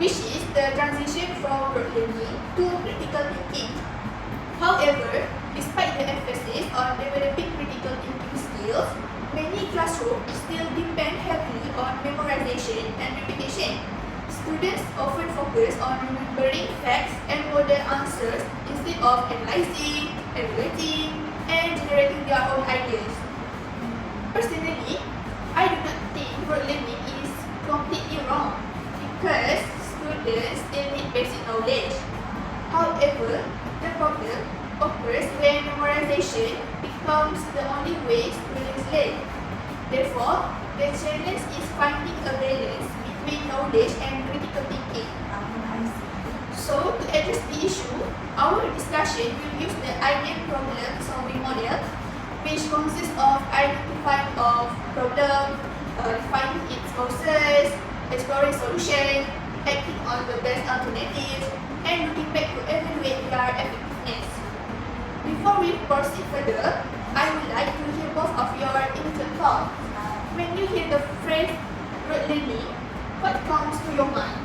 which is the transition from rote learning to critical thinking. However, despite the emphasis on developing critical thinking skills, many classrooms still depend heavily on memorization and repetition. Students often focus on remembering facts and model answers instead of analyzing, evaluating, and generating their own ideas. Personally, I do not think rote learning is completely wrong because students still need basic knowledge. However, the problem occurs when memorization becomes the only way students learn. Therefore, the challenge is finding a balance between knowledge and critical thinking. So, to address the issue, our discussion will use the IDEA problem-solving model, which consists of identifying of problem, defining its causes, exploring solution, acting on the best alternatives, and looking back to evaluate their effectiveness. Before we proceed further, I would like to hear both of your initial thoughts. When you hear the phrase rote learning, what comes to your mind?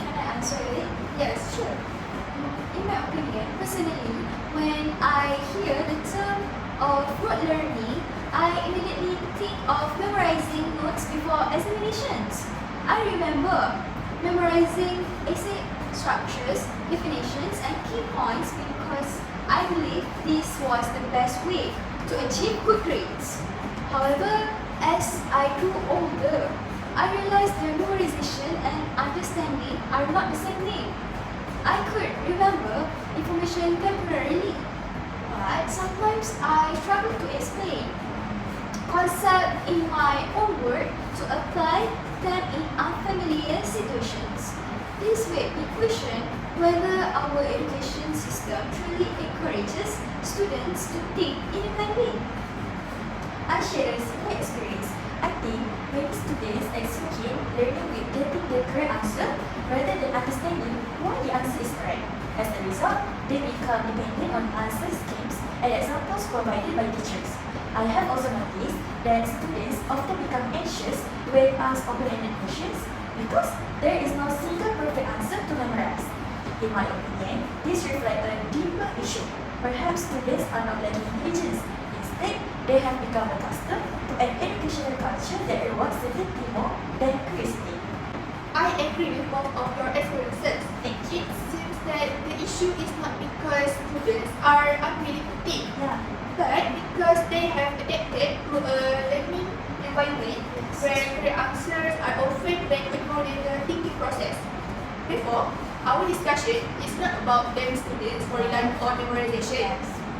Can I answer it? Yes, sure. In my opinion, personally, when I hear the term of rote learning, I immediately think of memorizing notes before examinations. I remember memorizing essay structures, definitions, and key points because I believe this was the best way to achieve good grades. However, as I grew older, I realized that memorization and understanding are not the same thing. I could remember information temporarily, but sometimes I struggle to explain concepts in my own word to apply them in unfamiliar situations. This made me question whether our education system truly encourages students to think independently. I share a similar experience. I think many students associate learning with getting the correct answer rather than understanding why the answer is correct. As a result, they become dependent on answer schemes and examples provided by teachers. I have also noticed that students often become anxious when asked open-ended questions because there is no single perfect answer to memorize. In my opinion, this reflects a deeper issue. Perhaps students are not lacking intelligence. Instead, they have become accustomed to an educational culture that rewards certainty more than curiosity. I agree with both of your experiences. Thank you. It seems that the issue is not because students are unwilling to think, but because they have adapted to a learning environment where the answers are often background in the thinking process. Therefore, our discussion is not about them students for relying on memorization,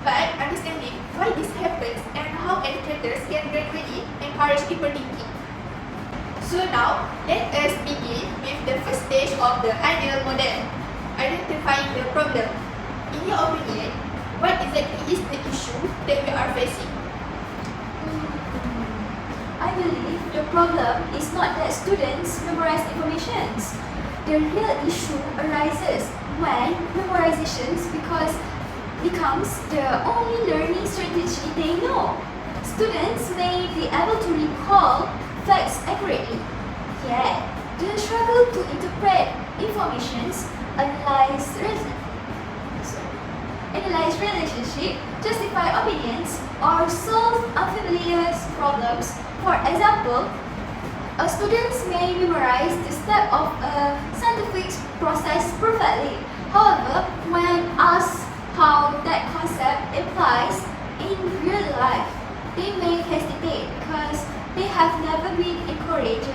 but understanding why this happens and how educators can gradually encourage deeper thinking. So now, let us begin with the first stage of the ideal model, identifying the problem. In your opinion, what exactly is the issue that we are facing? I believe the problem is not that students memorize information. The real issue arises when memorization becomes the only learning strategy they know. Students may be able to recall facts accurately, yet they struggle to interpret information, analyze relationship, justify opinions, or solve unfamiliar problems. For example, a student may memorize the step of a scientific process perfectly. However, when asked how that concept applies in real life, they may hesitate because they have never been encouraged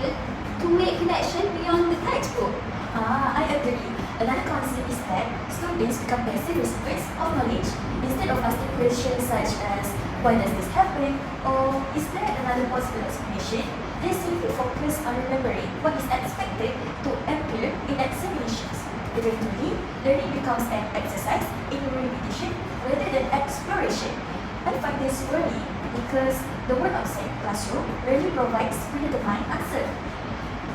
to make connection beyond the textbook. I agree. Another concern is that students become passive recipients of knowledge instead of asking questions such as why does this happen or is there another possible explanation. They simply focus on remembering what is expected to appear in examinations. Eventually, learning becomes an exercise in repetition rather than exploration. I find this worrying because the world outside classroom rarely provides predetermined answer.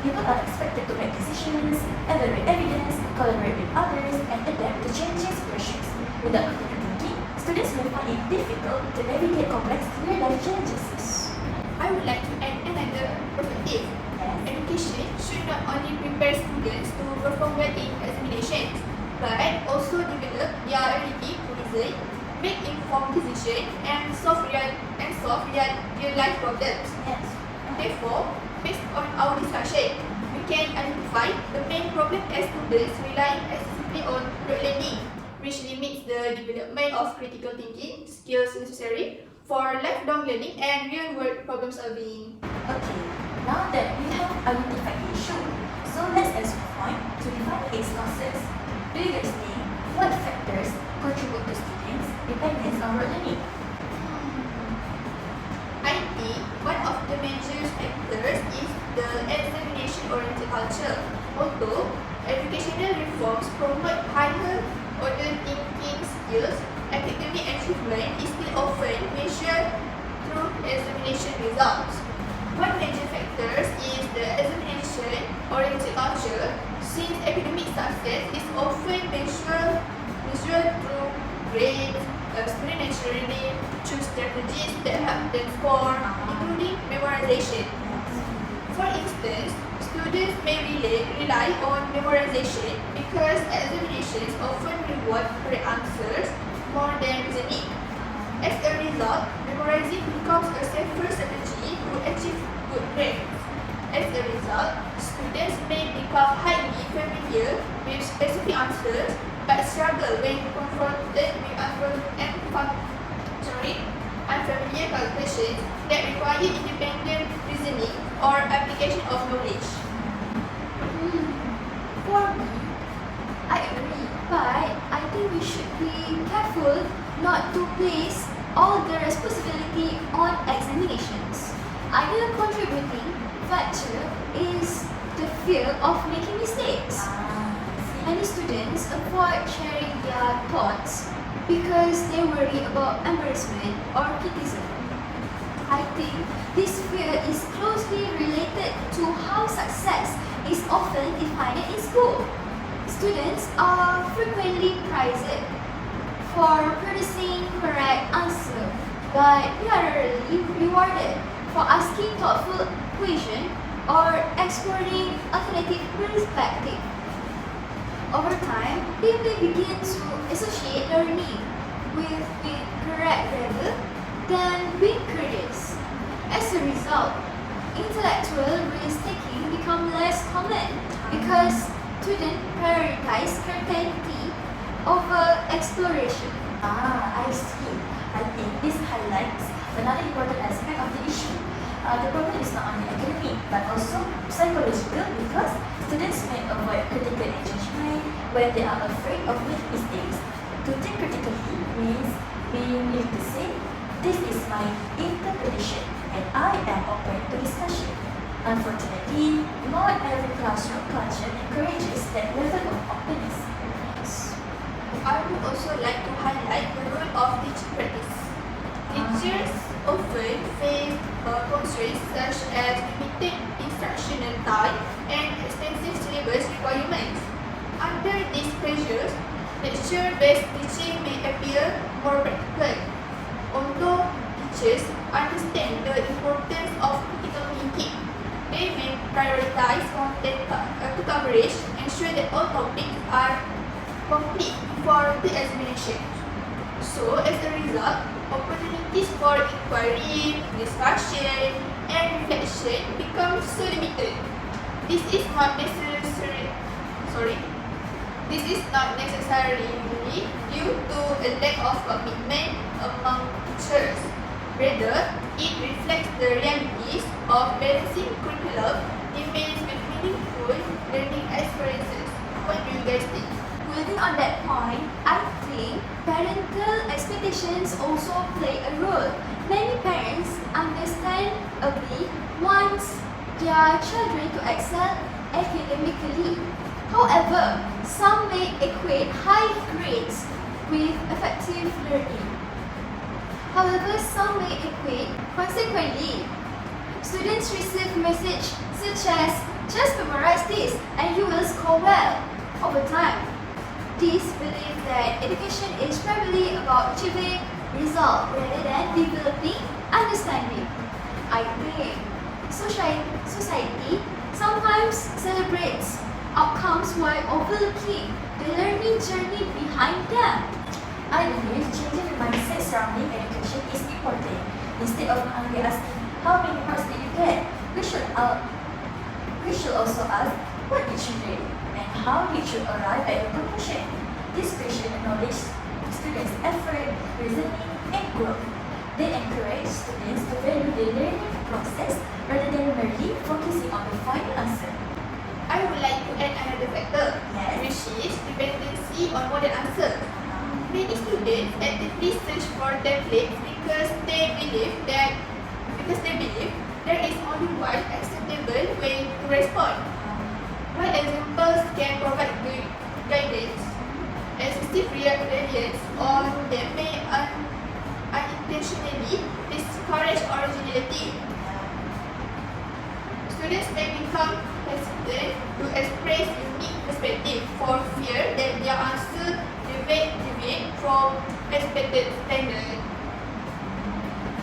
People are expected to make decisions, evaluate evidence, collaborate with others, and adapt to changing situations. Without critical thinking, students may find it difficult to navigate complex real-life challenges. I would like to add another perspective. Yes. Education should not only prepare students to perform well in examinations, but also develop their ability to reason, make informed decisions, and solve real-life problems. Yes. Therefore, based on our discussion, we can identify the main problem as students rely excessively on rote learning, which limits the development of critical thinking skills necessary for lifelong learning and real-world problem solving. Okay, now that we have identified the issue, so let's explore point to define its causes. Do you guys think what factors contribute to students' dependence on rote learning? I think one of the major factors is the examination-oriented culture. Although educational reforms promote higher order thinking skills, academic achievement is still often measured through examination results. One major factor is the examination-oriented culture, since academic success is often measured through grades. Students naturally choose strategies that help them score, including memorization. For instance, students may rely on memorization because examinations often reward correct answers more than reasoning. As a result, memorizing becomes a safer strategy to achieve good grades. As a result, students may become highly familiar with specific answers but struggle when confronted with unfamiliar calculations that require independent reasoning or application of knowledge. For me, I agree, but I think we should be careful not to place all the responsibility on examinations. Another contributing factor is the fear of making mistakes. Many students avoid sharing their thoughts because they worry about embarrassment or criticism. I think this fear is closely related to how success is often defined in school. Students are frequently praised for producing correct answers, but they are rarely rewarded for asking thoughtful questions or exploring alternative perspectives. Over time, they may begin to associate learning with being correct rather than being curious. As a result, intellectual risk-taking become less common because students prioritize certainty over exploration. I see. I think this highlights another important aspect of the issue. The problem is not only academic but also psychological because students may avoid critical engagement when they are afraid of making mistakes. To think critically means being able to say, this is my interpretation and I am open to discussion. Unfortunately, not every classroom culture encourages that level of openness. I would also like to highlight the role of teaching practice. Teachers often face constraints such as limited instructional time and extensive syllabus requirements. Under these pressures, lecture-based teaching may appear more practical. Although teachers understand the importance of critical thinking, they may prioritize content coverage, ensure that all topics are complete before the examination. So, as a result, opportunities for inquiry, discussion, and reflection become so limited. This is not necessarily due to a lack of commitment among teachers. Rather, it reflects the realities of balancing curriculum demands with meaningful learning experiences. What do you guys think? Building on that point, I think parental expectations also play a role. Many parents understandably want their children to excel academically. However, some may equate high grades with effective learning. Consequently, students receive messages such as, just memorize this and you will score well. Over time, these believe that education is primarily about achieving results rather than developing understanding. I think society sometimes celebrates outcomes while overlooking the learning journey behind them. I believe changing the mindset surrounding education is important. Instead of only asking how many marks did you get, we should also ask what did you do and how did you arrive at your conclusion. This question acknowledges students' effort, reasoning, and growth. They encourage students to value the learning process rather than merely focusing on the final answer. I would like to add another factor, Yes. which is dependency on model answer. Many students actively search for templates because they believe there is only one acceptable way to respond. While examples can provide good guidance, excessive reliance on them may unintentionally discourage originality. Students may become hesitant to express unique perspective for fear that their answer deviate from expected standard.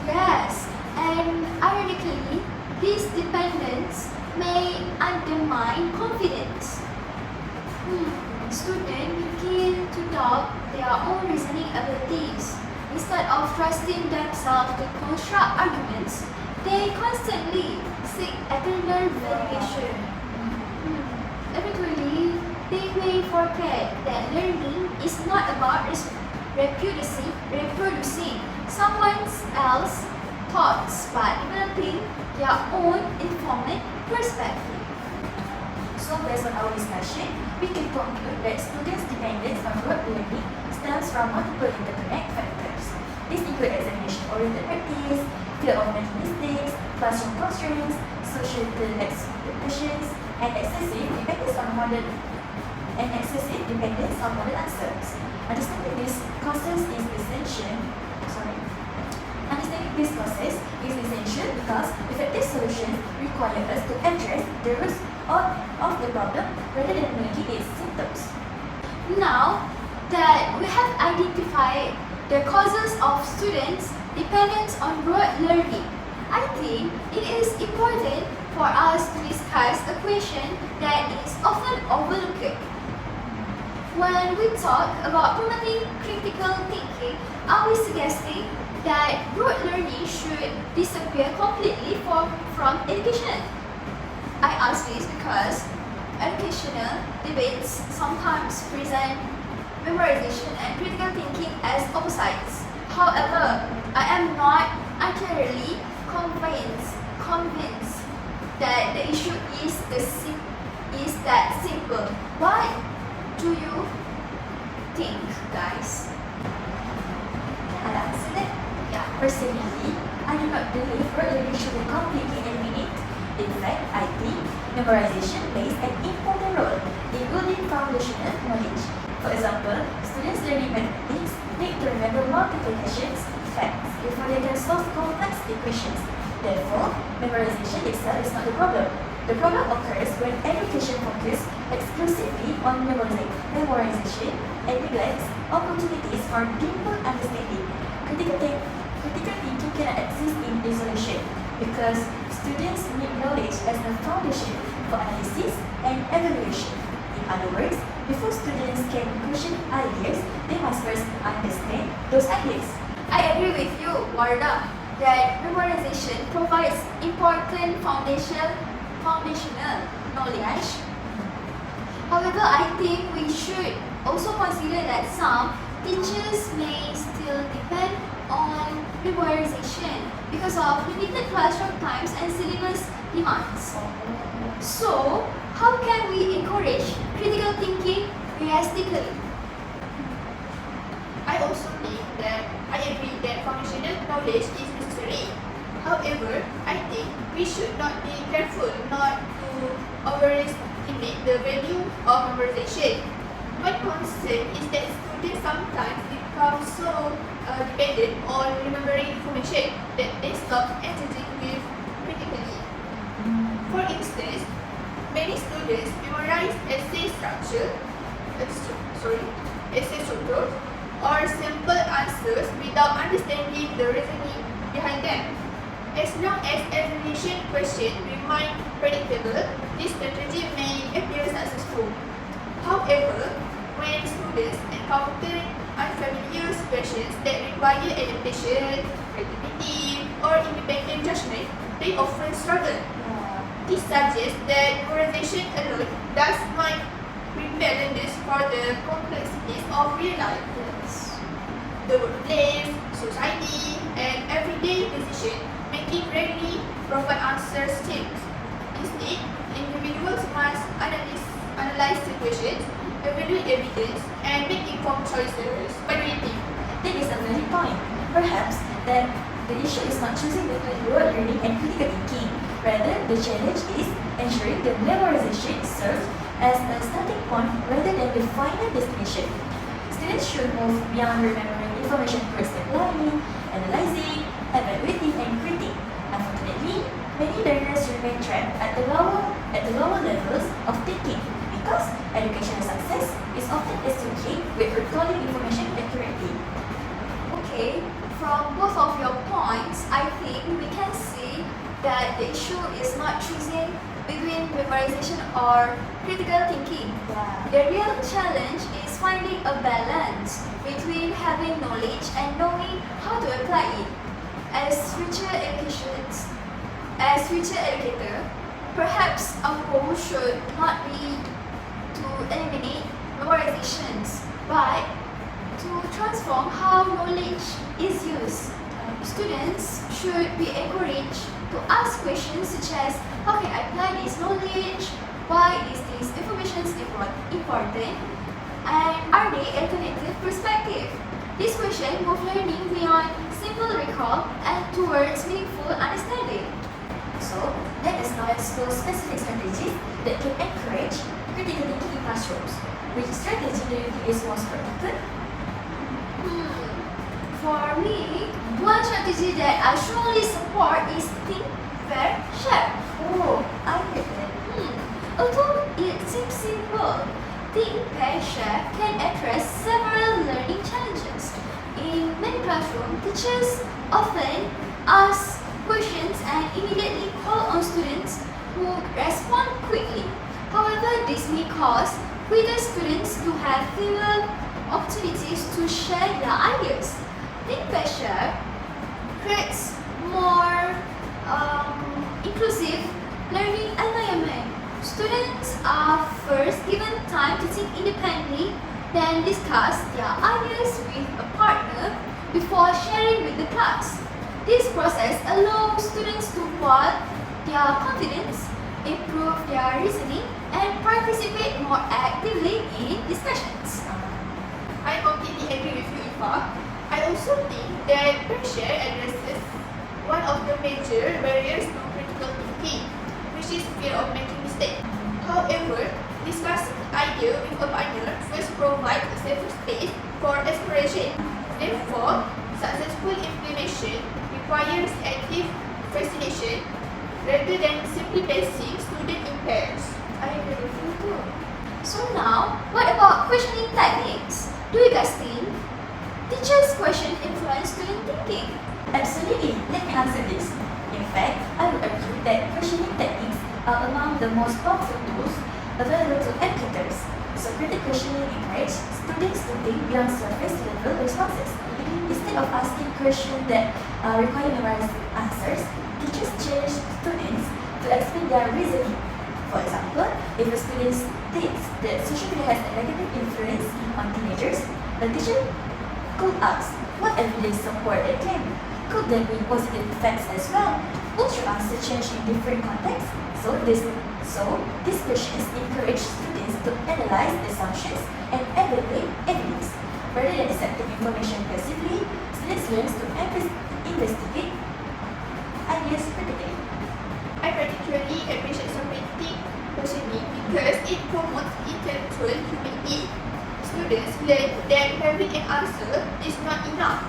Yes, and ironically, this dependence may undermine confidence. Students begin to doubt their own reasoning abilities. Instead of trusting themselves to construct arguments, they constantly seek external validation. Eventually, they may forget that learning is not about reproducing someone else's thoughts but developing their own informed perspective. So based on our discussion, we can conclude that students' dependence on rote learning stems from multiple interconnect factors. These include examination-oriented practice, fear of making mistakes, classroom constraints, societal expectations, and excessive dependence on model answers. Understanding these causes is essential. Understanding these causes is essential because effective solutions require us to address the root of the problem rather than merely its symptoms. Now that we have identified the causes of students' dependence on rote learning, I think it is important for us to discuss a question that is often overlooked. When we talk about promoting critical thinking, are we suggesting that rote learning should disappear completely from education? I ask this because educational debates sometimes present memorization and critical thinking as opposites. However, I am not entirely convinced that the issue is that simple. What do you think, guys? I'll answer that. Yeah. Personally, I do not believe rote learning should be completely eliminated. In fact, I think memorization plays an important role in building foundational knowledge. For example, students learning mathematics need to remember multiplication facts before they can solve complex equations. Therefore, memorization itself is not the problem. The problem occurs when education focuses exclusively on memorization and neglects opportunities for deeper understanding. Critical thinking cannot exist in isolation because students need knowledge as a foundation for analysis and evaluation. In other words, before students can question ideas, they must first understand those ideas. I agree with you, Warda, that memorization provides important foundational knowledge. However, I think we should also consider that some teachers may still depend on memorization because of limited classroom times and syllabus demands. So, how can we encourage critical thinking realistically? I also think that I agree that foundational knowledge is necessary. However, I think we should not be careful not to overestimate the value of memorization. My concern is that students sometimes become so dependent on remembering information that they stop engaging with critically. For instance, many students memorize essay structure or simple answers without understanding the reasoning behind them. As long as examination questions remain predictable, this strategy may appear successful. However, when students encounter unfamiliar situations that require adaptation, creativity, or independent judgment, they often struggle. This suggests that memorization alone does not prepare learners for the complexities of real life. The workplace, society, and everyday decision making rarely provide answers straight. Instead, individuals must analyze situations, evaluate evidence, and make informed choices. What do you think? That is a valid point. Perhaps that the issue is not choosing between rote learning and critical thinking. Rather, the challenge is ensuring that memorization serves as a starting point rather than the final destination. Students should move beyond remembering information towards applying, analyzing, evaluating, and critiquing. Unfortunately, many learners remain trapped at the lower levels of thinking because educational success is often associated with recalling information accurately. Okay, from both of your points, I think we can see that the issue is not choosing between memorization or critical thinking. The real challenge is finding a balance between having knowledge and knowing how to apply it. As future educator, perhaps our goal should not be to eliminate memorizations, but to transform how knowledge is used. Students should be encouraged to ask questions such as, how can I apply this knowledge? Why is this information important? And are they alternative perspective? This question move learning beyond simple recall and towards meaningful understanding. So, let us now explore specific strategies that can encourage critical thinking in classrooms. Which strategy do you think is most practical? For me, one strategy that I strongly support is think, pair, share. Oh, I get that. Although it seems simple, think, pair, share can address several learning challenges. In many classrooms, teachers often ask questions and immediately call on students who respond quickly. However, this may cause quicker students to have fewer opportunities to share their ideas. Think, pair, share creates more inclusive learning environment. Students are first given time to think independently, then discuss their ideas with a partner before sharing with the class. This process allows students to build their confidence, improve their reasoning, and participate more actively in discussions. I completely agree with you, Ifa. I also think that pressure addresses one of the major barriers to critical thinking, which is fear of making mistakes. However, discussing idea with a partner first provides a safer space for exploration. Therefore, successful implementation requires active facilitation rather than simply placing student in pairs. I agree with you too. So now, what about questioning techniques? Do you guys think teachers' question influence student thinking? Absolutely. Let me answer this. In fact, I would argue that questioning techniques are among the most powerful tools available to educators. So critical questioning encourages students to think beyond surface level responses. Instead of asking questions that require memorized answers, teachers challenge students to explain their reasoning. For example, if a student thinks that social media has a negative influence on teenagers, the teacher could ask, what evidence support that claim? Could there be positive effects as well? Would your answer change in different contexts? So these questions encourage students to analyze assumptions and evaluate evidence. Rather than accepting information passively, students learn to investigate ideas critically. I particularly appreciate socratic questioning because it promotes intellectual humility. Students learn that having an answer is not enough.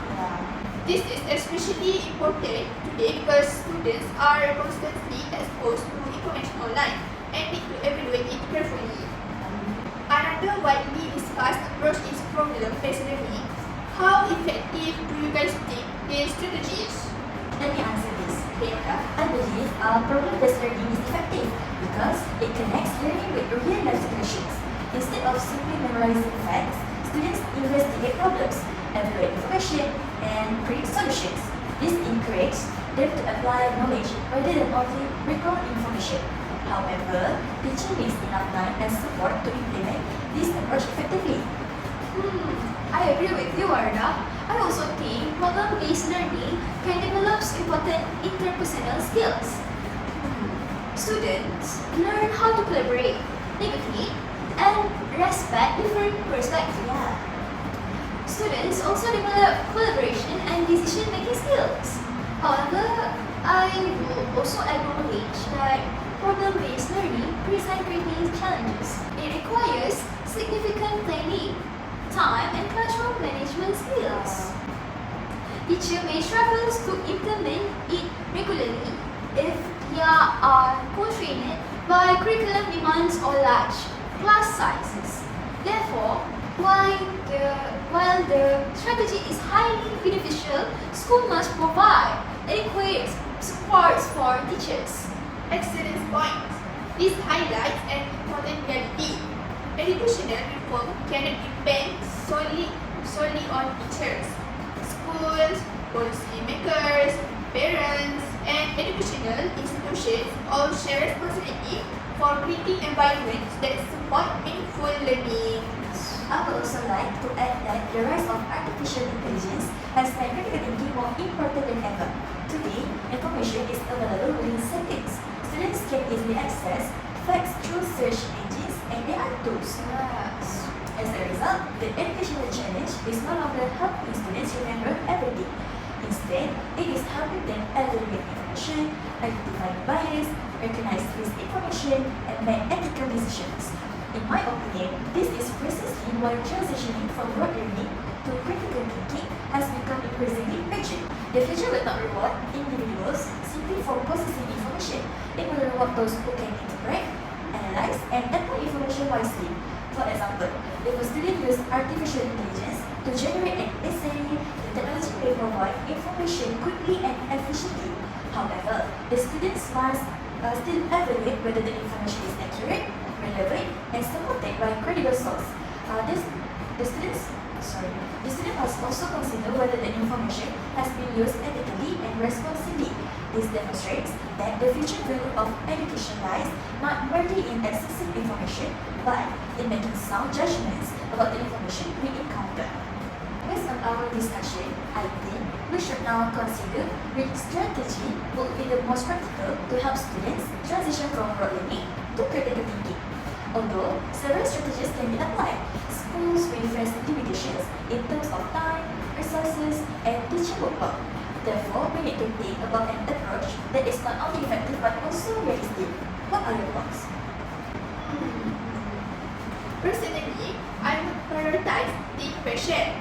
This is especially important today because students are constantly exposed to information online and need to evaluate it carefully. Another widely discussed approach is problem-based learning. How effective do you guys think these strategies? Let me answer this. Priyanka? I believe problem-based learning is effective because it connects learning with real-life situations. Instead of simply memorizing facts, students investigate problems, evaluate information, and create solutions. This encourages them to apply knowledge rather than only recall information. However, teaching needs enough time and support to implement this approach effectively. I agree with you, Arda. I also think problem-based learning can develop important interpersonal skills. Students learn how to collaborate, negotiate, and respect different perspectives. Yeah. Students also develop collaboration and decision-making skills. However, I will also acknowledge that problem-based learning presents great challenges. It requires significant planning, time, and classroom management skills. Teachers may struggle to implement it regularly if they are constrained by curriculum demands or large class sizes. Therefore, while the strategy is highly beneficial, school must provide adequate supports for teachers. Excellent points. This highlights an important reality. Educational reform cannot depend solely on teachers. Schools, policy makers, parents, and educational institutions all share responsibility for creating environments that support meaningful learning. I would also like to add that the rise of artificial intelligence has made critical thinking more important than ever. Today, information is available within seconds. Students can easily access facts through search engines and AI tools. As a result, the educational challenge is no longer helping students remember everything. Instead, it is helping them evaluate information, identify bias, recognize misinformation, and make ethical decisions. In my opinion, this is precisely why transitioning from rote learning to critical thinking has become increasingly urgent. The future will not reward individuals simply for possessing information. It will reward those who can interpret, analyze, and apply information wisely. For example, if a student uses artificial intelligence to generate an essay, the technology may provide information quickly and efficiently. However, the students must still evaluate whether the information is accurate, relevant, and supported by a credible source. The student must also consider whether the information has been used ethically and responsibly. This demonstrates that the future value of education lies not merely in accessing information, but in making sound judgments about the information we encounter. Based on our discussion, I think we should now consider which strategy would be the most practical to help students transition from rote learning to critical thinking. Although several strategies can be applied, schools will face limitations in terms of time, resources, and teaching workload. Therefore, we need to think about an approach that is not only effective but also realistic. What are your thoughts? Personally, I would prioritize deep question.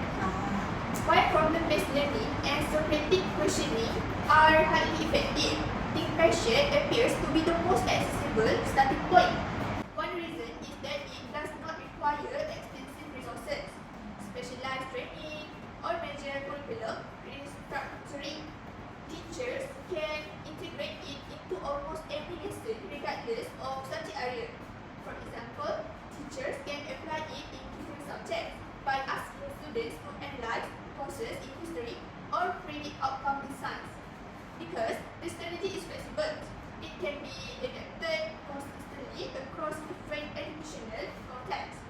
While problem-based learning and Socratic questioning are highly effective, deep question appears to be the most accessible starting point. One reason is that it does not require extensive resources, specialized training, or major curriculum restructuring. Teachers can integrate it into almost every lesson regardless of subject area. For example, teachers can apply it in different subjects by asking students to analyze courses in history or predict outcome in science. Because the strategy is flexible, it can be adapted consistently across different educational contexts.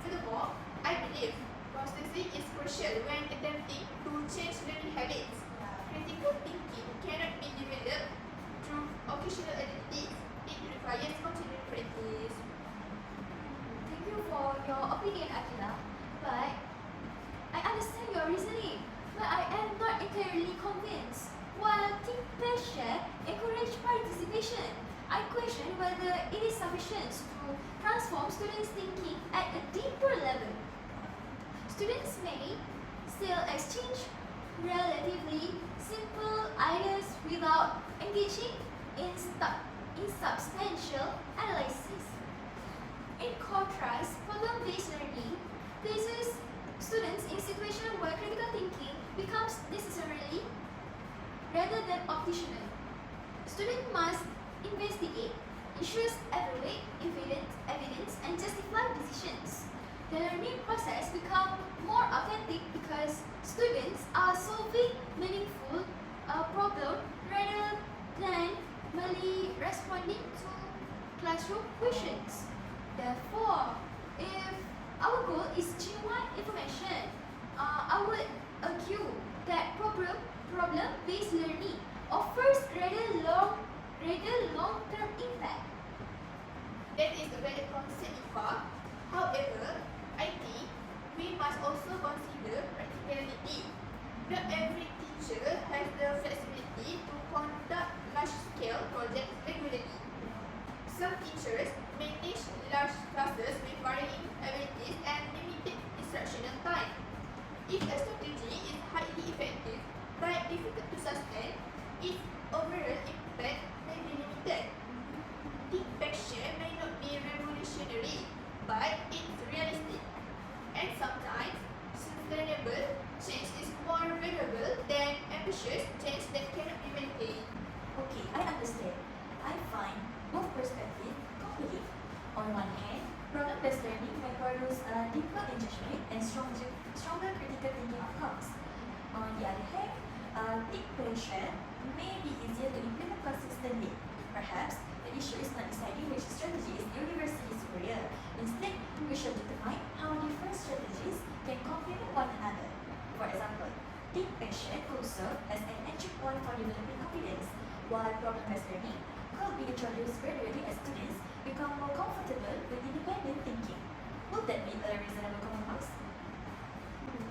Furthermore, I believe consistency is crucial when attempting to change learning habits. Critical thinking cannot be developed through occasional activities. It requires continued practice. Thank you for your opinion, Akila. But I understand your reasoning, but I am not entirely convinced. While Think Pressure encourage participation, I question whether it is sufficient to transform students' thinking at a deeper level. Students may still exchange relatively simple ideas without engaging in substantial analysis. In contrast, problem-based learning places students in situations where critical thinking becomes necessarily rather than optional. Students must investigate issues, evaluate evidence, and justify decisions. The learning process becomes more authentic because students are solving meaningful problems rather than merely responding to classroom questions. Therefore, if our goal is genuine information, I would argue that problem-based learning offers rather long-term impact. That is a valid concern, Ifa. However, I think we must also consider practicality. Not every teacher has the flexibility to conduct large-scale projects regularly. Some teachers manage large classes with varying abilities and limited instructional time. If a strategy is highly effective but difficult to sustain, its overall impact may be limited. Deep action may not be revolutionary, but it's realistic. And sometimes, sustainable change is more valuable than ambitious change that cannot be maintained. Okay, I understand. I find both perspectives compelling. On one hand, problem-based learning may produce a deeper engagement and stronger critical thinking outcomes. On the other hand, deep pressure may be easier to implement consistently. Perhaps the issue is not deciding which strategy is universally superior. Instead, we should determine how different strategies can complement one another. For example, deep pressure could serve as an entry point for developing confidence, while problem-based learning could be introduced gradually as students become more comfortable with independent thinking. Would that be a reasonable compromise?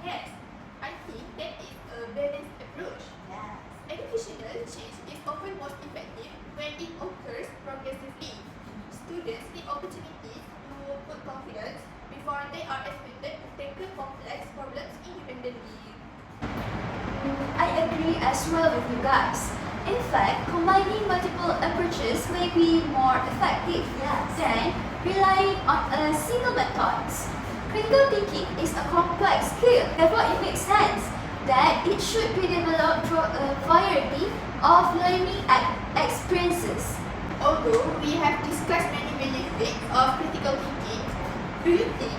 Yes, I think that is a balanced approach. Yes. Educational change is often most effective when it occurs progressively. Students need opportunities to put confidence before they are expected to tackle complex problems independently. I agree as well with you guys. In fact, combining multiple approaches may be more effective than relying on a single method. Critical thinking is a complex skill, therefore it makes sense that it should be developed through a variety of learning experiences. Although we have discussed many benefits of critical thinking, do you think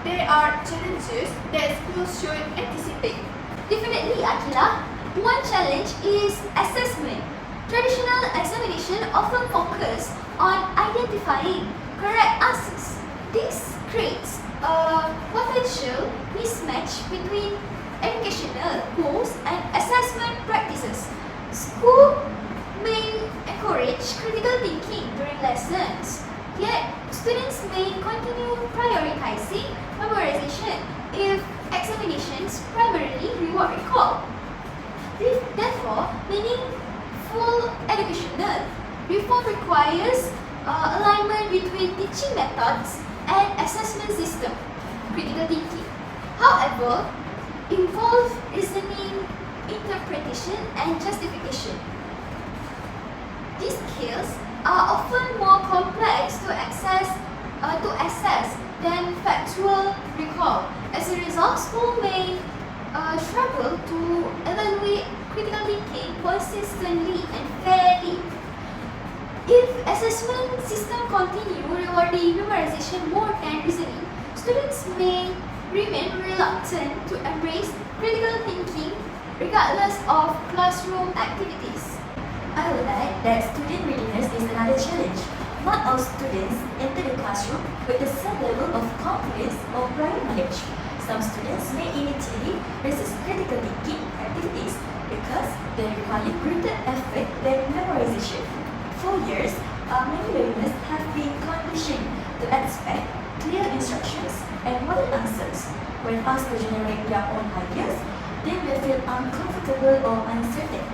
there are challenges that schools should anticipate? Definitely, Akila. One challenge is assessment. Traditional examination often focus on identifying correct answers. This creates a potential mismatch between educational goals and assessment practices. School may encourage critical thinking during lessons, yet students may continue prioritizing memorization if examinations primarily reward recall. Therefore, meaningful educational reform requires alignment between teaching methods and assessment system. Critical thinking, however, involves reasoning, interpretation, and justification. These skills are often more complex to assess than factual recall. As a result, school may struggle to evaluate critical thinking consistently and fairly. If assessment system continue rewarding memorization more than reasoning, students may remain reluctant to embrace critical thinking regardless of classroom activities. I would add that student readiness is another challenge. Not all students enter the classroom with the same level of confidence or prior knowledge. Some students may initially resist critical thinking activities because they require greater effort than memorization. For years, many learners have been conditioned to expect clear instructions and model answers. When asked to generate their own ideas, they may feel uncomfortable or uncertain.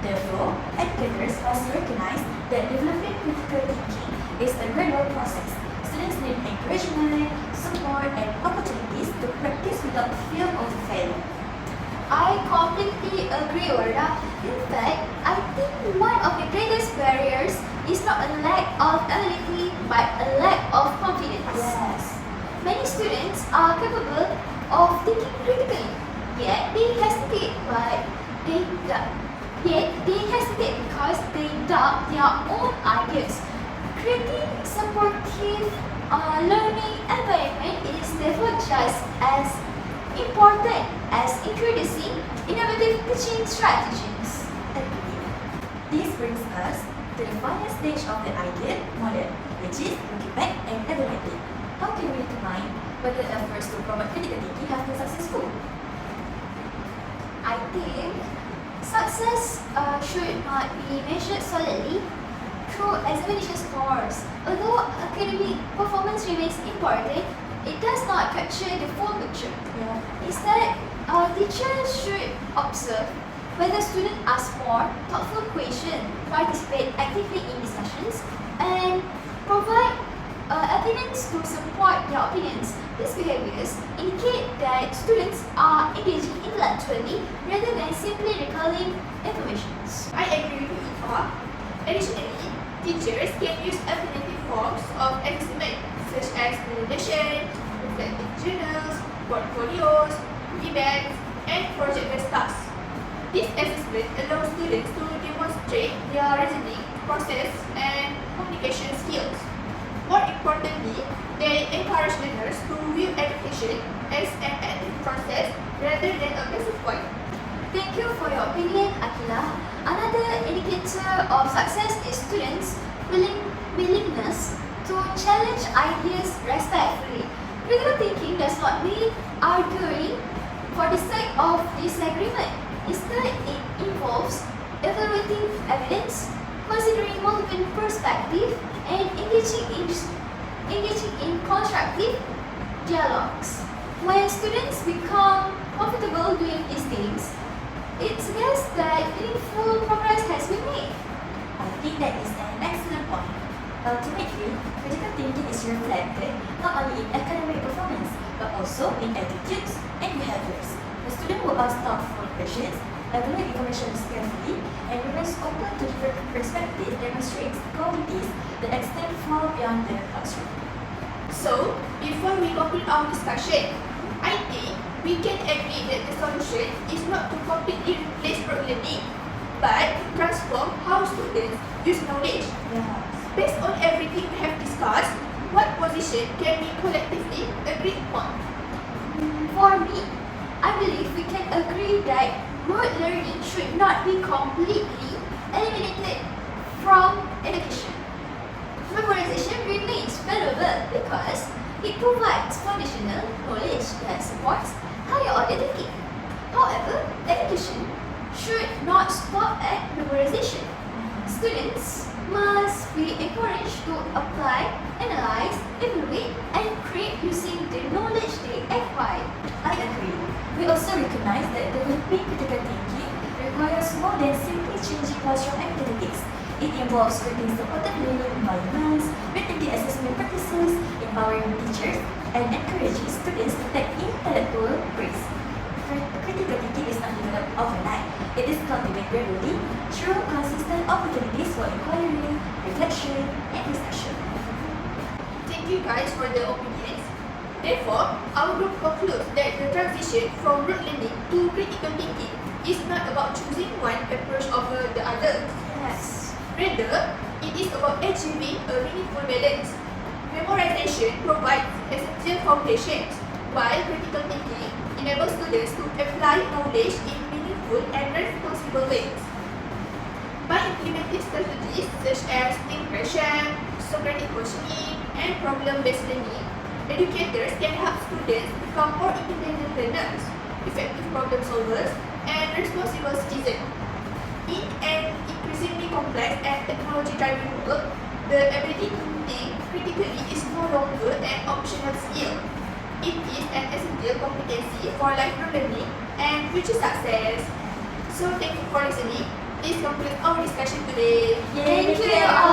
Therefore, educators must recognize that developing critical thinking is a gradual process. Students need encouragement, support, and opportunities to practice without fear of failure. I completely agree, Warda. In fact, I think one of the greatest barriers is not a lack of ability, but a lack of confidence. Yes. Many students are capable of thinking critically, yet they hesitate by Yet, they hesitate because they doubt their own ideas. Creating supportive learning environment is therefore just as important as introducing innovative teaching strategies. Agree. This brings us to the final stage of the ideal model, which is looking back and evaluating. How can we determine whether efforts to promote critical thinking have been successful? I think success should not be measured solely through examination scores. Although academic performance remains important, it does not capture the full picture. Yeah. Instead, teachers should observe whether students ask more thoughtful questions, participate actively in discussions, and provide evidence to support their opinions. These behaviors indicate that students are engaging intellectually rather than simply recalling information. I agree with Ifa. Additionally, teachers can use alternative forms of assessment such as validation, reflective journals, portfolios, debates, and project-based tasks. This assessment allows students to demonstrate their reasoning, process, and communication skills. More importantly, they encourage learners to view education as an active process rather than a passive one. Thank you for your opinion, Akila. Another indicator of success is students' willingness to challenge ideas respectfully. Critical thinking does not mean arguing for the sake of disagreement. Instead, it involves evaluating evidence, considering multiple perspectives, and engaging in constructive dialogues. When students become comfortable doing these things, it suggests that meaningful progress has been made. I think that is an excellent point. Ultimately, critical thinking is reflected not only in academic performance, but also in attitudes and behaviors. The student who asks thoughtful questions, evaluate information carefully, and remains open to different perspectives demonstrates qualities that extend far beyond the classroom. So, before we conclude our discussion, I think we can agree that the solution is not to completely replace rote learning, but to transform how students use knowledge. Yeah. Based on everything we have discussed, what position can we collectively agree upon? For me, I believe we can agree that rote learning should not be completely eliminated from education. Memorization remains valuable because it provides foundational knowledge that supports higher order thinking. However, education should not stop at memorization. Students must be encouraged to apply, analyze, evaluate, and create using the knowledge they acquire. I agree. We also recognize that developing critical thinking requires more than simply changing classroom activities. It involves creating supportive learning environments, rethinking assessment practices, empowering teachers, and encouraging students to take intellectual risks. Critical thinking is not developed overnight. It is cultivated gradually through consistent opportunities for inquiry, reflection, and discussion. Thank you guys for the opinions. Therefore, our group concludes that the transition from rote learning to critical thinking is not about choosing one approach over the other. Yes. Rather, it is about achieving a meaningful balance. Memorization provides essential foundations, while critical thinking enables students to apply knowledge in meaningful and responsible ways. By implementing strategies such as impression, Socratic questioning, and problem-based learning, educators can help students become more independent learners, effective problem solvers, and responsible citizens. In an increasingly complex and technology-driven world, the ability to think critically is no longer an optional skill. It is an essential competency for lifelong learning and future success. So thank you for listening. This concludes our discussion today. Thank you all.